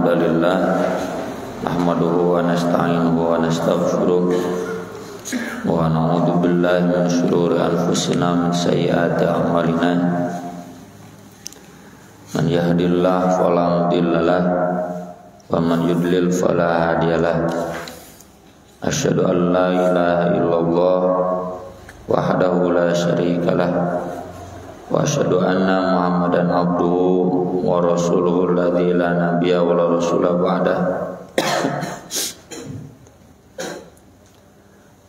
hamdalillah nahmaduhu wa nasta'inuhu wa nastaghfiruh wa na'udzu billahi min shururi anfusina wa min sayyiati a'malina. Man yahdihillahu fala mudhillalah wa man yudlil fala hadiyalah. Asyhadu an la ilaha illallah wahdahu la syarikalah wa asyhadu anna Muhammadan abduhu wa rasuluhu alladzi la nabiyya wa la rasula ba'dah.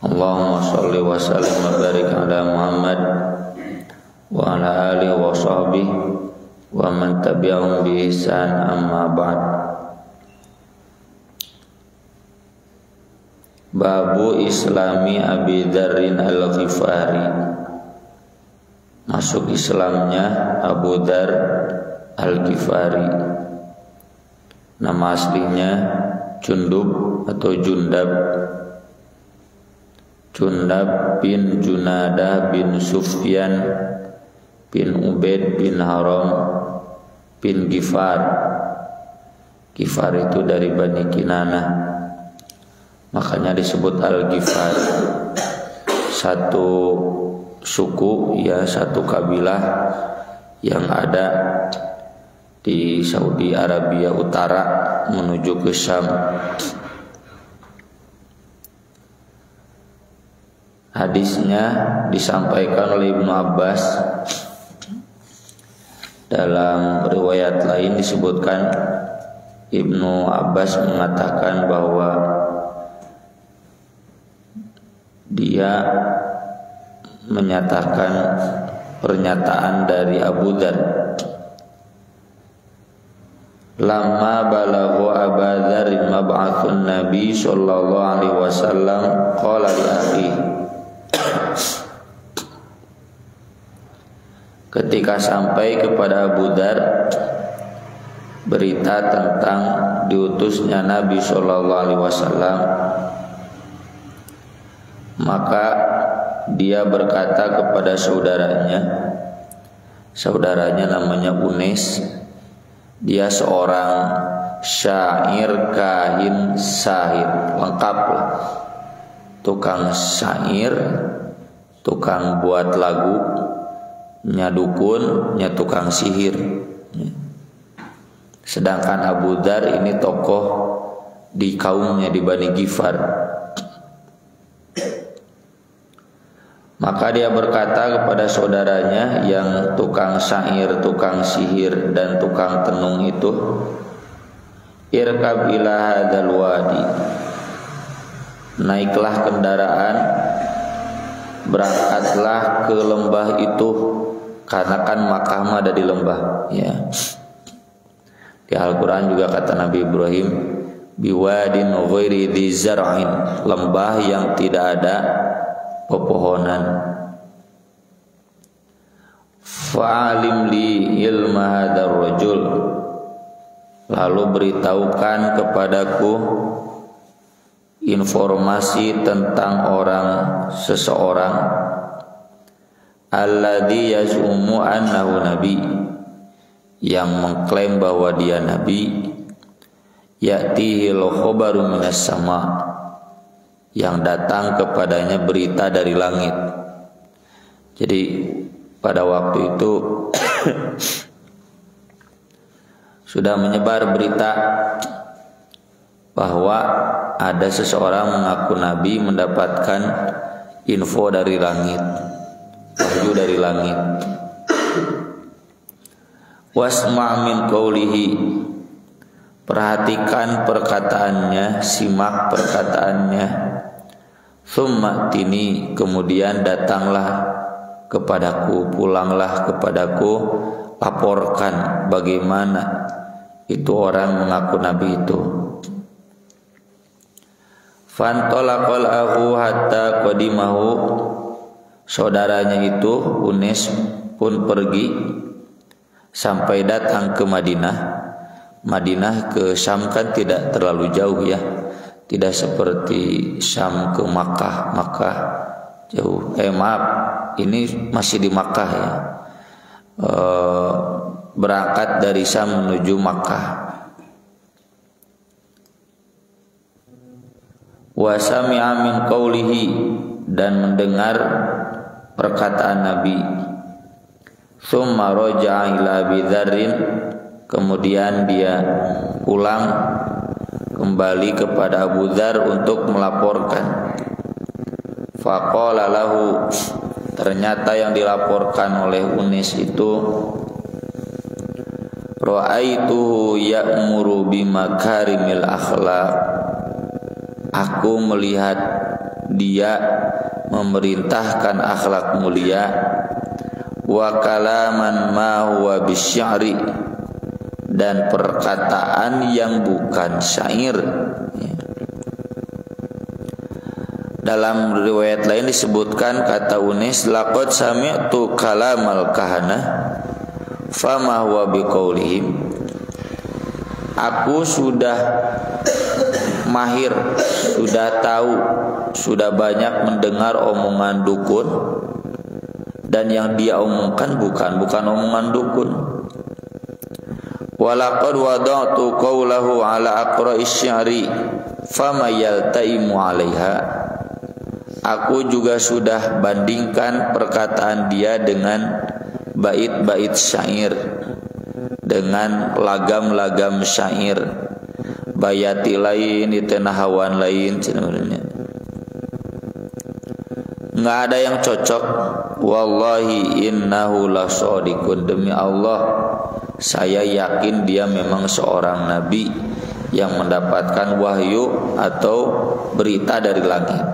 Allahumma shalli wa sallim wa barik ala Muhammad wa ala alihi wa sahbihi wa man tabi'ahum bi ihsan, amma ba'd. Babu Islami Abi Dzarrin Al-Ghifari. Masuk Islamnya Abu Dzar Al-Ghifari. Nama aslinya Jundub atau Jundab bin Junadah bin Sufyan bin Ubaid bin Haram bin Ghifar. Ghifar itu dari Bani Kinanah, makanya disebut Al-Ghifar. Satu suku, ya, satu kabilah yang ada di Saudi Arabia Utara menuju ke Syam. Hadisnya disampaikan oleh Ibnu Abbas. Dalam riwayat lain disebutkan Ibnu Abbas mengatakan bahwa dia menyatakan pernyataan dari Abu Dzar. Lama balaghu Abu Dzar mab'atsun Nabi sallallahu alaihi wasallam qala li akhi. Ketika sampai kepada Abu Dzar berita tentang diutusnya Nabi sallallahu alaihi wasallam, maka dia berkata kepada saudaranya namanya Unes. Dia seorang syair, kahin, sahir, lengkap lah. Tukang syair, tukang buat lagu, nyadukun, tukang sihir. Sedangkan Abu Dzar ini tokoh di kaumnya, di Bani Ghifar. Maka dia berkata kepada saudaranya yang tukang syair, tukang sihir, dan tukang tenung itu, irkab ila hadzal wadi, naiklah kendaraan, berangkatlah ke lembah itu, karena kan Makkah ada di lembah, ya. Di Al-Quran juga kata Nabi Ibrahim, biwadin ghairi dzi zar'in, lembah yang tidak ada pepohonan. Fa'alim li ilma hadzal rajul, lalu beritahukan kepadaku informasi tentang seseorang alladzi yaz'umu annahu nabi, yang mengklaim bahwa dia nabi, ya'tihil khabaru minas sama, yang datang kepadanya berita dari langit. Jadi pada waktu itu sudah menyebar berita bahwa ada seseorang mengaku nabi mendapatkan info dari langit, wahyu dari langit. Wasma' min qawlihi, perhatikan perkataannya, simak perkataannya. Tsumma tini, kemudian datanglah kepadaku, pulanglah kepadaku, laporkan bagaimana itu orang mengaku nabi itu. Fantalaqal akhu hatta qadimahu, saudaranya itu Unes pun pergi sampai datang ke Madinah. Madinah ke Syam kan tidak terlalu jauh, ya, tidak seperti Syam ke Makkah. Makkah jauh. Ini masih di Makkah, ya. Berangkat dari Syam menuju Makkah. wa sami'a min qawlihi, dan mendengar perkataan Nabi. Tsumma raja'a ila Abi Dzarrin, kemudian dia pulang kembali kepada Abu Dzar untuk melaporkan. Faqala lahu, ternyata yang dilaporkan oleh Unis itu, ra'aituhu ya'muru bimakarimil akhlaq, aku melihat dia memerintahkan akhlak mulia, wa kalaman ma huwa bisy'ri, dan perkataan yang bukan syair. Dalam riwayat lain disebutkan, kata Unis, laqad sami'tu kalamal kahana fama huwa biqaulihim, aku sudah mahir, sudah tahu, sudah banyak mendengar omongan dukun, dan yang dia omongkan bukan omongan dukun. Walaqad wada'tu qawlahu ala aqra'is syi'ri fama yaltaimu 'alaiha, aku juga sudah bandingkan perkataan dia dengan bait-bait syair, dengan lagam-lagam syair, bayati lain, itenahawan lain, sebenarnya nggak ada yang cocok. Wallahi innahu lasadiqun, demi Allah saya yakin dia memang seorang nabi yang mendapatkan wahyu atau berita dari langit.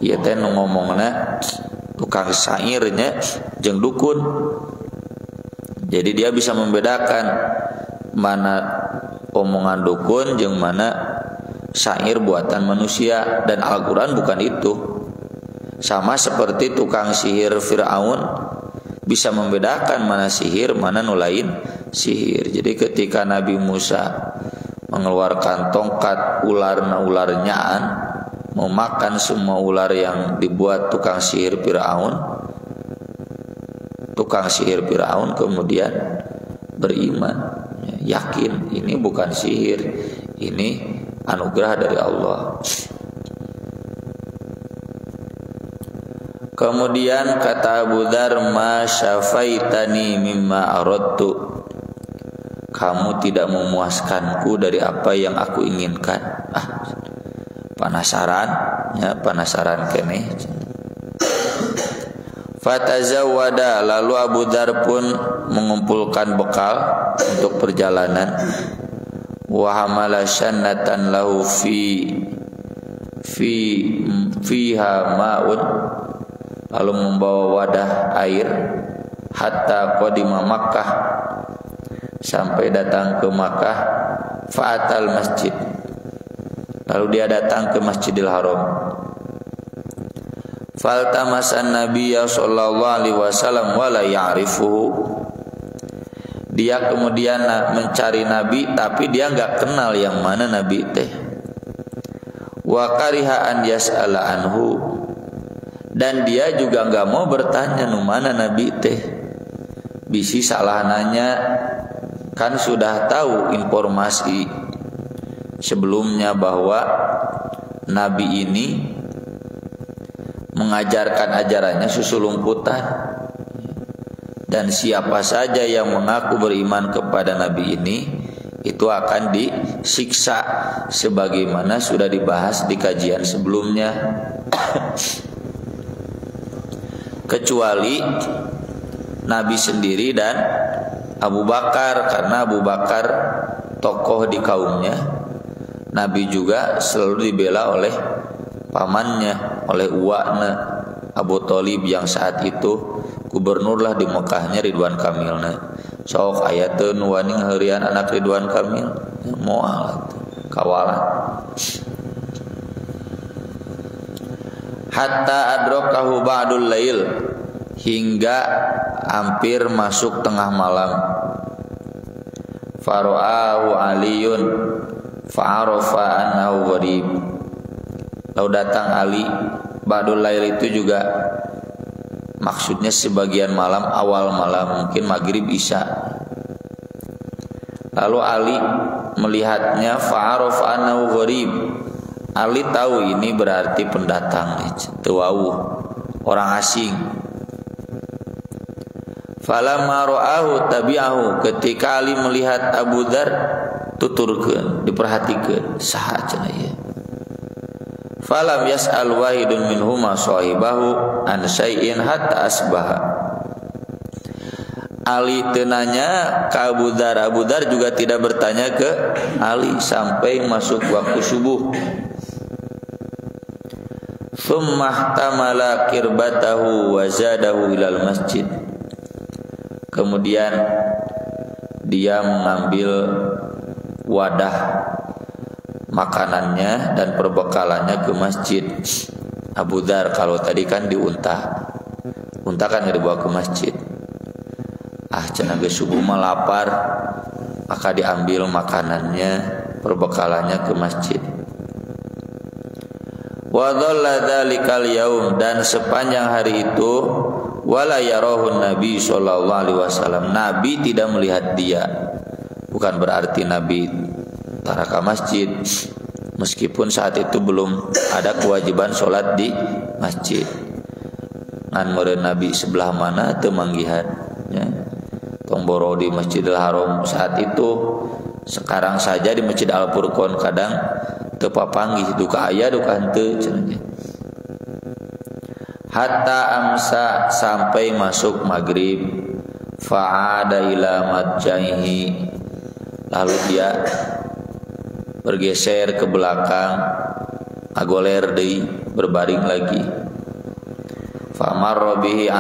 Ieu teh ngomongna tukang syairnya jeung dukun. Jadi dia bisa membedakan mana omongan dukun jeung mana syair buatan manusia, dan Al-Qur'an bukan itu. Sama seperti tukang sihir Fir'aun bisa membedakan mana sihir, mana nulain sihir. Jadi ketika Nabi Musa mengeluarkan tongkat ular nyaan, memakan semua ular yang dibuat tukang sihir Fir'aun kemudian beriman, yakin ini bukan sihir, ini anugerah dari Allah. Kemudian kata Abu Dzar, ma syafaitani mimma aradtu, kamu tidak memuaskanku dari apa yang aku inginkan. Penasaran kene. Fatazawwada, lalu Abu Dzar pun mengumpulkan bekal untuk perjalanan. Wa hamala syannatan lahu fiha ma'un, lalu membawa wadah air, hatta qadima Makkah, sampai datang ke Makkah. Fa'atal masjid, lalu dia datang ke Masjidil Haram. Faltamasan Nabiyya sallallahu alaihi wasallam wala ya'rifuhu, dia kemudian mencari Nabi tapi dia enggak kenal yang mana Nabi teh. Wa kariha an yas'ala anhu, dan dia juga enggak mau bertanya nu mana Nabi teh. Bisi salah nanya, kan sudah tahu informasi sebelumnya bahwa Nabi ini mengajarkan ajarannya susulumputan, dan siapa saja yang mengaku beriman kepada Nabi ini itu akan disiksa sebagaimana sudah dibahas di kajian sebelumnya. Kecuali Nabi sendiri dan Abu Bakar, karena Abu Bakar tokoh di kaumnya. Nabi juga selalu dibela oleh pamannya, oleh uwakna Abu Thalib yang saat itu gubernur lah di Mekahnya, Ridwan Kamilna. Sok ayateun wani ngaheurian anak Ridwan Kamil moal kawalan. Hatta adrakahu ba'dul lail, hingga hampir masuk tengah malam. Fara'ahu Aliyun fa'arafa annahu gharib, lalu datang Ali. Ba'dul lail itu juga maksudnya sebagian malam, awal malam, mungkin maghrib isya. Lalu Ali melihatnya, fa'arafa annahu gharib, Ali tahu ini berarti pendatang, tewauh, orang asing. Falamma ra'ahu tabi'ahu, ketika Ali melihat Abu Dzar tuturkeun, diperhatikeun saha cenah ieu. Falam yas'al wahidun minhuma sahibahu an syai'in hatta asbaha. Ali tenanya ke Abu Dzar, Abu Dzar juga tidak bertanya ke Ali sampai masuk waktu subuh. Tsumma ihtamala kirbatahu wa zadahu ilal masjid. Kemudian dia mengambil wadah makanannya dan perbekalannya ke masjid. Abu Dzar kalau tadi kan di unta kan dibawa ke masjid. Cenah geus subuh mah lapar, maka diambil makanannya, perbekalannya ke masjid. Wa dhalla dzalikal yaum, dan sepanjang hari itu wala yarahu Nabi sallallahu alaihi wasallam, Nabi tidak melihat dia. Bukan berarti Nabi taraka masjid, meskipun saat itu belum ada kewajiban sholat di masjid. Ngan meureun Nabi sebelah mana teu manggihan nya. Tomboro di Masjidil Haram saat itu, sekarang saja di Masjid Al-Furqon kadang teu papanggih, duka aya duka henteu cenah. Hatta amsa, sampai masuk maghrib. Fa'ada ila madjaihi, lalu dia bergeser ke belakang, agoler deui, berbaring lagi. Famarra bihi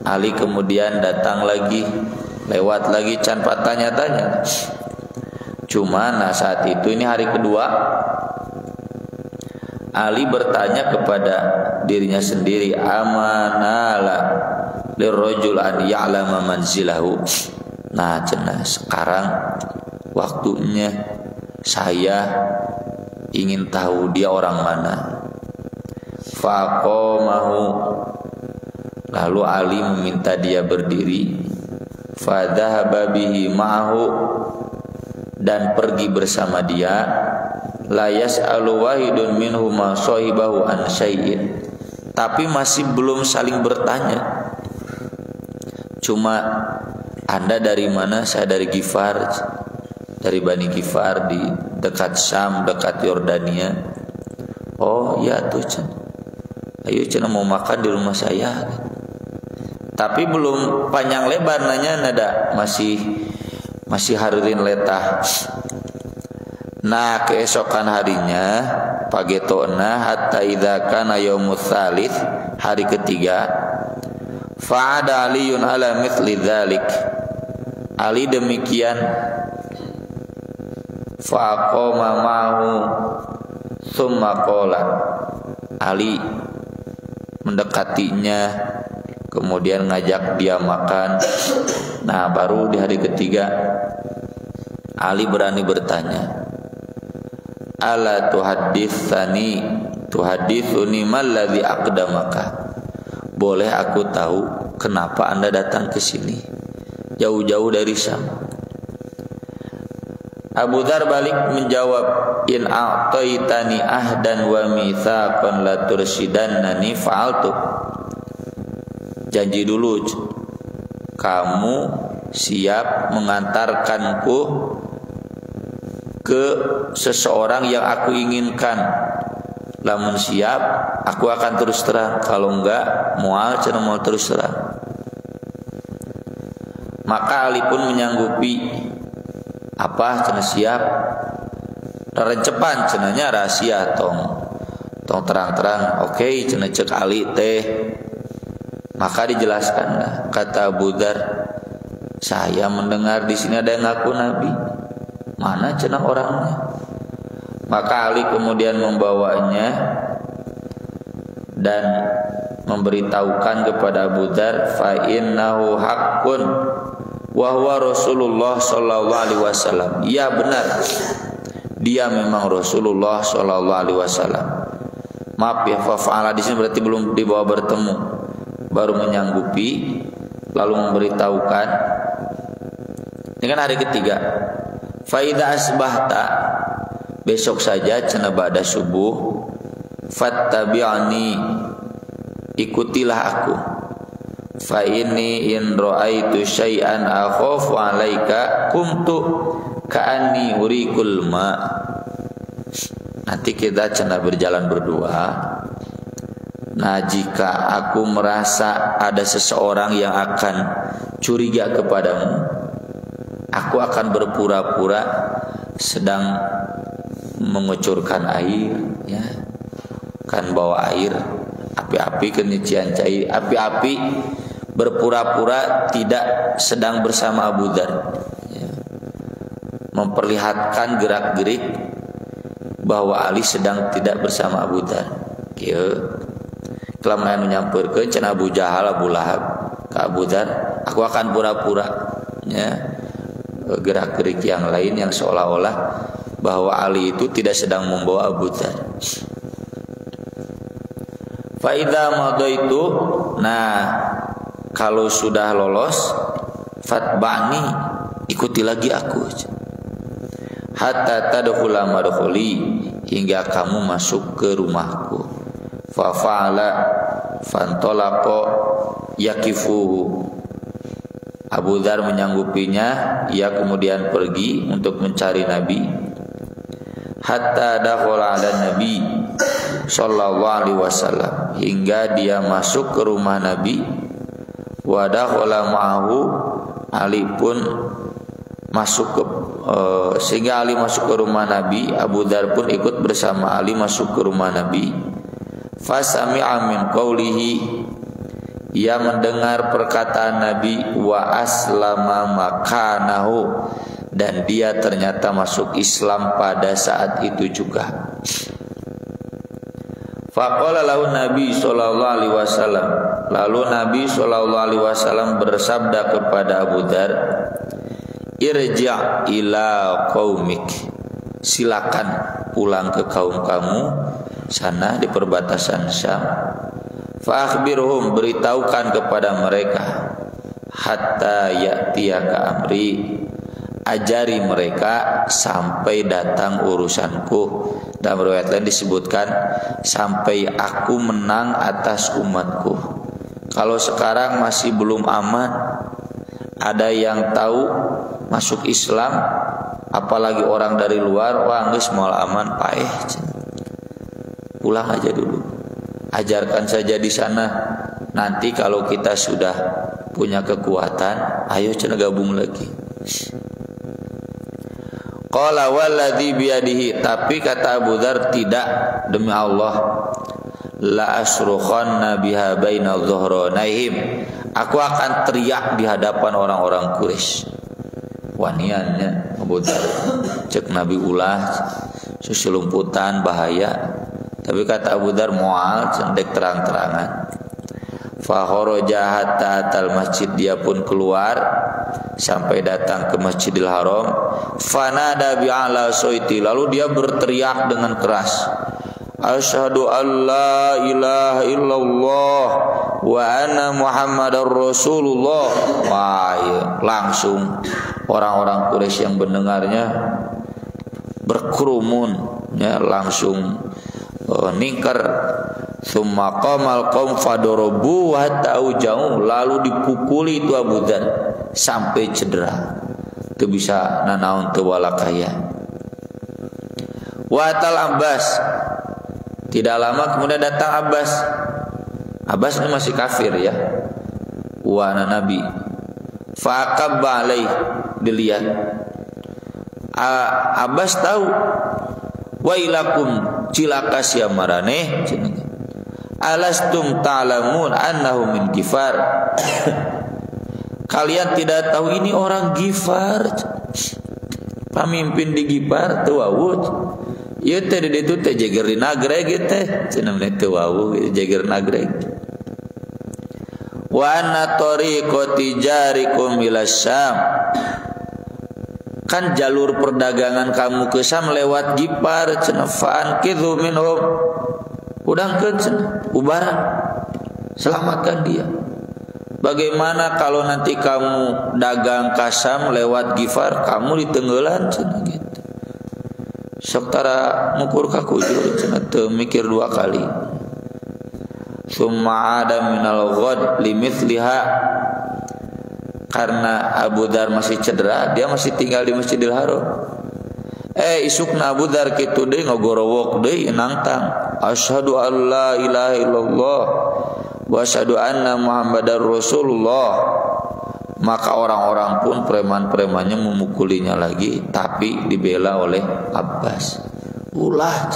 Ali kemudian datang lagi, lewat lagi, can tanya-tanya. Cuma saat itu ini hari kedua, Ali bertanya kepada dirinya sendiri, amanala lirrajul an ya'lama manzilahu. Cenah sekarang waktunya saya ingin tahu dia orang mana. Faqamahu, lalu Ali meminta dia berdiri. Fadhahaba bihi ma'ahu, dan pergi bersama dia. La yas'alu wahidun minhuma sahibahu an syai'in, tapi masih belum saling bertanya. Cuma, Anda dari mana? Saya dari Ghifar, dari Bani Ghifar di dekat Syam, dekat Yordania. Oh ya tuh Cen, ayo Cen mau makan di rumah saya. Tapi belum panjang lebar nanya, nada masih harurin letah. Keesokan harinya pagetona hatta idza kana yaumul tsalits, hari ketiga. Fa'ada Aliun ala mithli dzalik, Ali demikian. Faqama ma'ahu tsumma qala, Ali mendekatinya, kemudian ngajak dia makan. Baru di hari ketiga Ali berani bertanya, ala tuhadithuni malladzi aqdamaka, boleh aku tahu kenapa Anda datang ke sini jauh-jauh dari Syam? Abu Dzar balik menjawab, in a'taitani ahdan wa mitsaqan la tursidannani fa'altu. Janji dulu, kamu siap mengantarkanku ke seseorang yang aku inginkan. Lamun siap, aku akan terus terang. Kalau enggak, moal cenah mau terus terang. Maka Ali pun menyanggupi. Apa cenah siap? Rencepan cenahnya rahasia tong terang-terang. Oke, cenah cek Ali teh. Maka dijelaskanlah, kata Abu Dzar, saya mendengar di sini ada yang ngaku Nabi. Mana cenah orangnya? Maka Ali kemudian membawanya dan memberitahukan kepada Abu Dzar, fa innahu haqqun wa huwa Rasulullah sallallahu alaihi wasallam. Ya benar, dia memang Rasulullah sallallahu alaihi wasallam. Maaf ya, fa'ala di sini berarti belum dibawa bertemu, baru menyanggupi lalu memberitahukan. Ini kan hari ketiga. Fa idza asbahta, besok saja cenah ba'da subuh, fattabi'ni, ikutilah aku. Fa inni in ra'aitu syai'an akhafu 'alaika kumtu ka'anni urikul ma. Nanti kita cenah berjalan berdua. Nah, jika aku merasa ada seseorang yang akan curiga kepadamu, aku akan berpura-pura sedang mengucurkan air, ya, kan bawa air, api-api kenyician cair, api-api, berpura-pura tidak sedang bersama Abu Dzar, ya, memperlihatkan gerak-gerik bahwa Ali sedang tidak bersama Abu Dzar. Kieu kelamaan menyamperkeun cenah Abu Jahal, Abu Lahab ka Abu Dzar, aku akan pura-pura, ya, gerak-gerik yang lain yang seolah-olah bahwa Ali itu tidak sedang membawa Abu Dzar. Fa idza madaitu, nah kalau sudah lolos, fatba'ni, ikuti lagi aku, hatta tadkhula madkhuli, hingga kamu masuk ke rumahku. Fa fa'ala fantalaqa yakifuhu, Abu Dzar menyanggupinya, ia kemudian pergi untuk mencari Nabi. Hatta dakhala ala Nabi sallallahu alaihi wasallam, hingga dia masuk ke rumah Nabi. Wa dakhala ma'ahu, Ali pun masuk ke sehingga Ali masuk ke rumah Nabi, Abu Dzar pun ikut bersama Ali masuk ke rumah Nabi. Fasami'a min qawlihi, ia mendengar perkataan Nabi, wa aslama makanahu, dan dia ternyata masuk Islam pada saat itu juga. Faqala lahu Nabi sallallahu alaihi wasallam, lalu Nabi sallallahu alaihi wasallam bersabda kepada Abu Dzar, irja' ila qaumik, silakan pulang ke kaum kamu sana di perbatasan Syam. Fa akhbirhum, beritahukan kepada mereka, hatta ya'tiyaka amri, ajari mereka sampai datang urusanku. Dalam riwayat lain disebutkan sampai aku menang atas umatku. Kalau sekarang masih belum aman, ada yang tahu masuk Islam, apalagi orang dari luar, wah geus moal aman paeh. Pulang aja dulu, ajarkan saja di sana. Nanti kalau kita sudah punya kekuatan, ayo cenah gabung lagi. Qala walladzi biyadihi, tapi kata Abu Dzar, tidak, demi Allah, la asrukhanna biha baina dhuhranaihim, aku akan teriak di hadapan orang-orang Quraisy. Waniannya Abu Dzar, cek Nabi ulah susulumputan bahaya. Tapi kata Abu Dzar moal cendek terang-terangan. Fa kharaja hatta atal masjid, dia pun keluar sampai datang ke Masjidil Haram. Fanada bi'ala soiti, lalu dia berteriak dengan keras, asyhadu an la ilaha illallah wa anna muhammadar rasulullah. Wah, ya. Langsung orang-orang Quraisy yang mendengarnya berkerumun, ya, langsung ningkar. Tsumma qamal qaum fadarabu hatta ujau, lalu dipukuli itu Abu Dzar sampai cedera, teu bisa nanaon teu walakaya. Wa tal Abbas, tidak lama kemudian datang Abbas. Abbas ini masih kafir, ya, wa Nabi. Fa aqabba alaih, dilihat. Abbas tahu, wa ilakum, cilaka sia maraneh, alastum ta'lamun annahu min Ghifar, kalian tidak tahu ini orang Ghifar, pamimpin di Ghifar teu wawut. Ieu teh di ditu teh jeger di nagreg teh, cenah teu wawut jeger nagreg. Wa anna tariqati jarikum ila Syam, kan jalur perdagangan kamu ke Syam lewat Ghifar, cenah fa'an kidhu minhum, udangkeun cenah ubaran, selamatkan dia. Bagaimana kalau nanti kamu dagang ke Syam lewat Ghifar, kamu ditenggelan cenah gitu. sok tara ngukur ka kujur cenah teu mikir dua kali. Summa ada minal ghad limithliha, karena Abu Dzar masih cedera, dia masih tinggal di Masjidil Haram. Isukna Abu Dzar kitu deui ngogorowok deui nangtang asyhadu an la ilaha illallah wa asyhadu anna muhammadar rasulullah. Maka orang-orang pun preman-premannya memukulinya lagi, tapi dibela oleh Abbas. Ulah,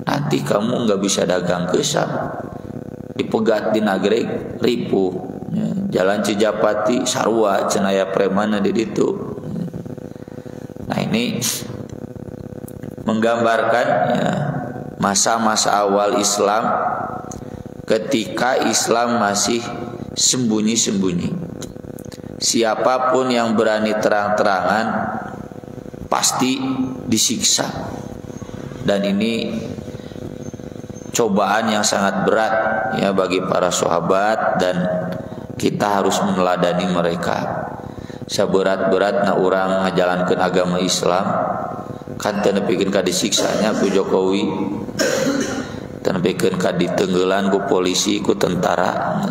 nanti kamu nggak bisa dagang ke Syam, dipegat di Nagreg ripuh, jalan Cijapati sarua cenaya preman di ditu. Nah ini menggambarkan ya, masa-masa awal Islam, ketika Islam masih sembunyi-sembunyi. Siapapun yang berani terang-terangan pasti disiksa. Dan ini cobaan yang sangat berat ya bagi para sahabat, dan kita harus meneladani mereka. Saberat-beratna urang ngajalankeun agama Islam kan teu nepikeun ka disiksanya ku Jokowi, teu nepikeun ka ditenggelan ku polisi ku tentara.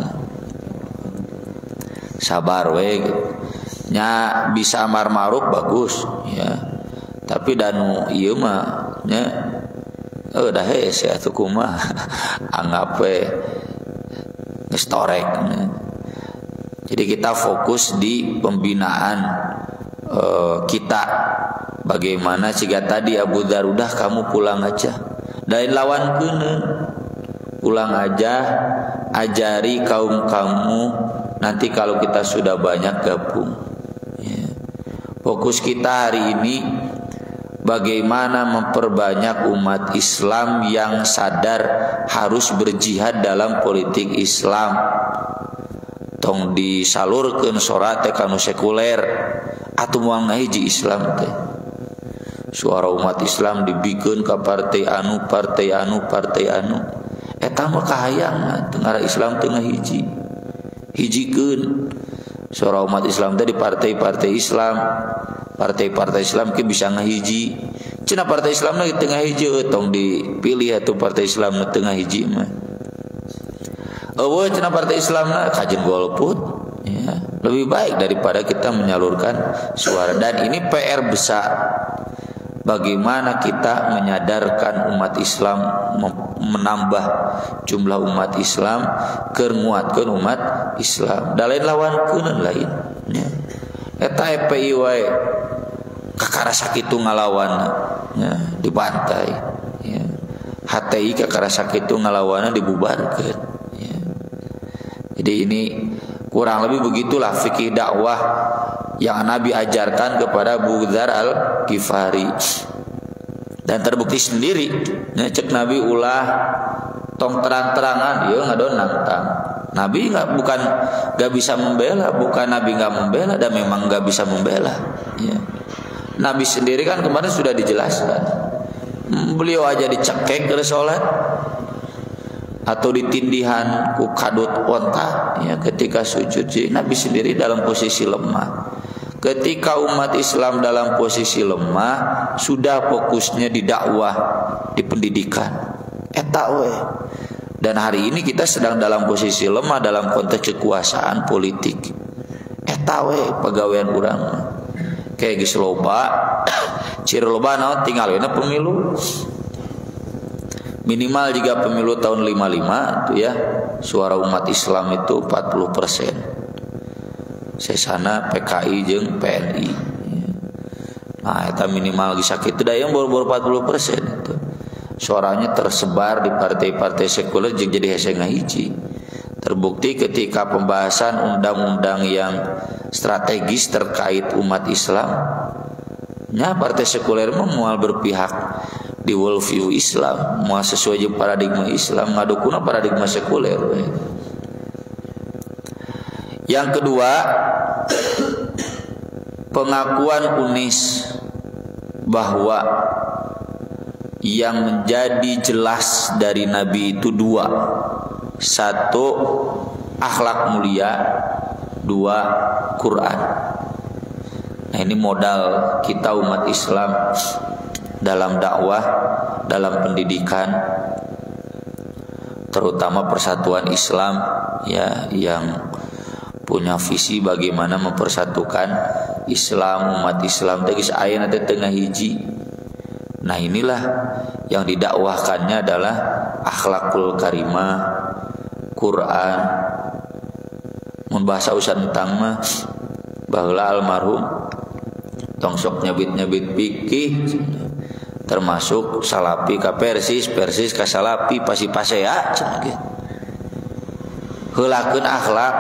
Sabar we nya, bisa amar ma'ruf bagus ya, tapi danu ieu mah nya dah hese atuh kumaha anggap we geus torek. Jadi kita fokus di pembinaan kita, bagaimana jika tadi Abu Dzar udah kamu pulang aja dari lawan keuneuh, pulang aja, ajari kaum kamu. Nanti kalau kita sudah banyak gabung ya. Fokus kita hari ini bagaimana memperbanyak umat Islam yang sadar harus berjihad dalam politik Islam. Tong disalurkeun sorat teh kanu sekuler atuh moal ngahiji Islam teh. Suara umat Islam dibikeun ka partai anu eta mah kahayang teu ngara Islam teu ngahiji. Hijikeun suara umat Islam tadi partai-partai Islam, partai-partai Islam ke bisa ngahiji. Cina partai Islam na tengah hiji tong dipilih atuh partai Islam na tengah hiji mah. Cina partai Islam na kajen golput ya. Lebih baik daripada kita menyalurkan suara, dan ini PR besar. Bagaimana kita menyadarkan umat Islam, menambah jumlah umat Islam, nguatkeun umat Islam. Da lain lawan keun lain ya. Eta FPI wae kakara sakitu ngalawan ya, dibantai ya. HTI kakara sakitu ngalawana dibubarkeun ya. Jadi ini kurang lebih begitulah fikih dakwah yang Nabi ajarkan kepada Abu Dzar Al-Ghifari, dan terbukti sendiri cek Nabi ulah tong terang-terangan dia ngadon nantang. Nabi bukan nggak bisa membela, bukan Nabi nggak membela, dan memang nggak bisa membela ya. Nabi sendiri kan kemarin sudah dijelaskan, beliau aja dicekek ke sholat atau ditindihan ku kadut onta ya ketika sujud. Jadi Nabi sendiri dalam posisi lemah. Ketika umat Islam dalam posisi lemah, sudah fokusnya di dakwah, di pendidikan. Eta we. Dan hari ini kita sedang dalam posisi lemah dalam konteks kekuasaan politik. Eta we pegawaian urang. Kayak geus loba, ciri loba naon tinggal we pemilu. Minimal jika pemilu tahun 55 itu ya, suara umat Islam itu 40%. Sesana PKI jeung PNI. Nah, eta minimal geus sakitu da yang baru 40% itu. Suaranya tersebar di partai-partai sekuler jeung jadi hese ngahiji. Terbukti ketika pembahasan undang-undang yang strategis terkait umat Islam, nya partai sekuler mah moal berpihak di worldview Islam, moal sesuai jeung paradigma Islam, ngadukuna paradigma sekuler we. Yang kedua, pengakuan UNIS bahwa yang menjadi jelas dari Nabi itu dua. Satu, akhlak mulia. Dua, Quran. Nah ini modal kita umat Islam dalam dakwah, dalam pendidikan, terutama persatuan Islam ya, yang punya visi bagaimana mempersatukan Islam, umat Islam teh aya nanti tengah hiji. Nah, inilah yang didakwahkannya adalah akhlakul karimah, Quran. Mun bahasa usan tentang mah baheula almarhum tong sok nyebit-nyebit fikih, termasuk salapi ka persis ka salapi pasi pasea cenah ge. Heulakeun akhlak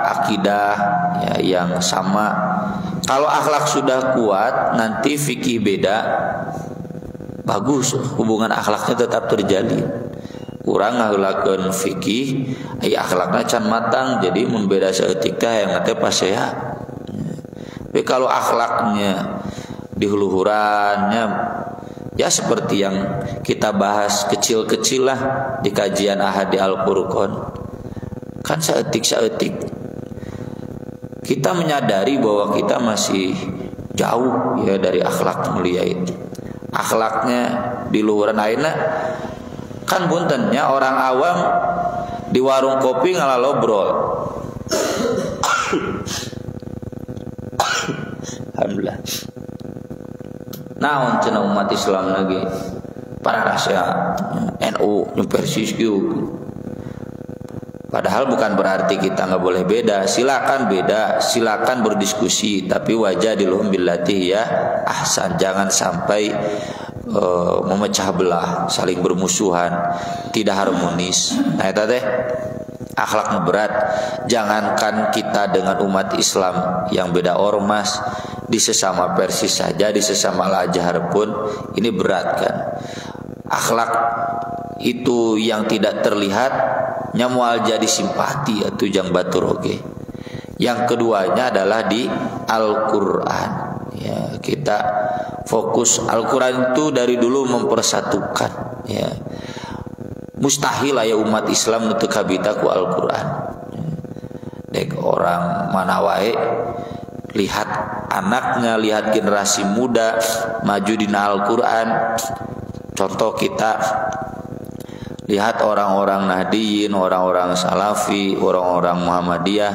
akidah ya, yang sama. Kalau akhlak sudah kuat, nanti fikih beda, bagus, hubungan akhlaknya tetap terjalin. Urang ngaheulakeun fikih, ai akhlakna can matang, jadi mun beda saeutik teh hayang teh pasea. Tapi kalau akhlaknya dihuluhurannya ya seperti yang kita bahas kecil-kecil lah di kajian ahad di Al-Furqan, kan saeutik kita menyadari bahwa kita masih jauh ya dari akhlak mulia itu. Akhlaknya di luhuran ayeuna kan buntennya orang awam di warung kopi ngalalobrol. Alhamdulillah. Naon cenah umat Islam lagi para rahasia NU jeung Persis kieu. Padahal bukan berarti kita nggak boleh beda. Silakan beda, silakan berdiskusi, tapi wajadilhum billati ya ahsan. Jangan sampai memecah belah, saling bermusuhan, tidak harmonis. Nah, eta teh akhlaknya berat. Jangankan kita dengan umat Islam yang beda ormas, di sesama Persis saja, di sesama Al-Azhar pun ini berat kan. Akhlak itu yang tidak terlihat nyamual jadi simpati atau jang batur oge. Yang keduanya adalah di Al-Qur'an. Ya, kita fokus Al-Qur'an itu dari dulu mempersatukan ya. Mustahil ya umat Islam nutu kabita ku Al-Qur'an. Dek orang mana wae lihat anaknya, lihat generasi muda maju dina Al-Qur'an. Contoh kita lihat orang-orang Nahdiyin, orang-orang Salafi, orang-orang Muhammadiyah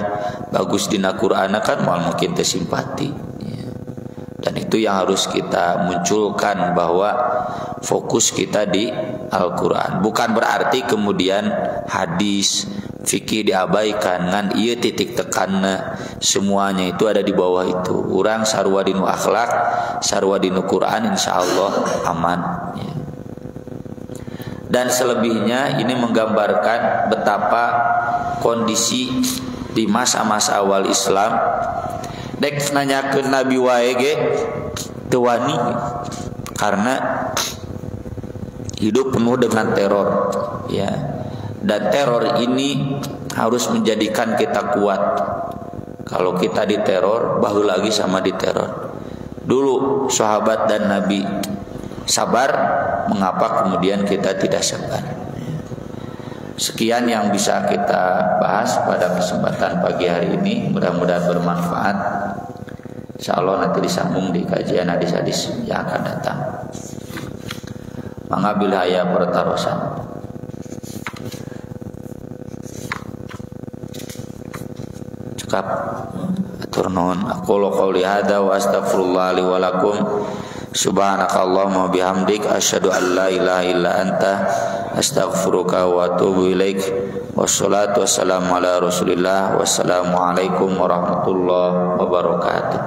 bagus dina Qur'an kan moal mungkin teh simpati ya. Dan itu yang harus kita munculkan, bahwa fokus kita di Al-Qur'an. Bukan berarti kemudian hadis, fikih diabaikan, ngan ieu titik tekanna semuanya itu ada di bawah itu. Urang sarua dinu akhlak, sarua dinu Qur'an insyaallah aman ya. Dan selebihnya ini menggambarkan betapa kondisi di masa-masa awal Islam. Dek nanyakeun Nabi wae ge teu wani, karena hidup penuh dengan teror ya. Dan teror ini harus menjadikan kita kuat. Kalau kita diteror, baheula lagi sama diteror. Dulu sahabat dan Nabi sabar, mengapa kemudian kita tidak sabar? Sekian yang bisa kita bahas pada kesempatan pagi hari ini. Mudah-mudahan bermanfaat. Insyaallah nanti disambung di kajian hadis-hadis yang akan datang. Mangga bilhaya pertarosan. Cekap atur nuhun. Aqulu qouli hadza wa astaghfirullah li wa lakum. Subhanakallahumma bihamdik asyhadu an la ilaha illa anta astaghfiruka wa atubu ilaik. Wassalatu wassalamu ala Rasulillah. Wassalamu alaikum warahmatullahi wabarakatuh.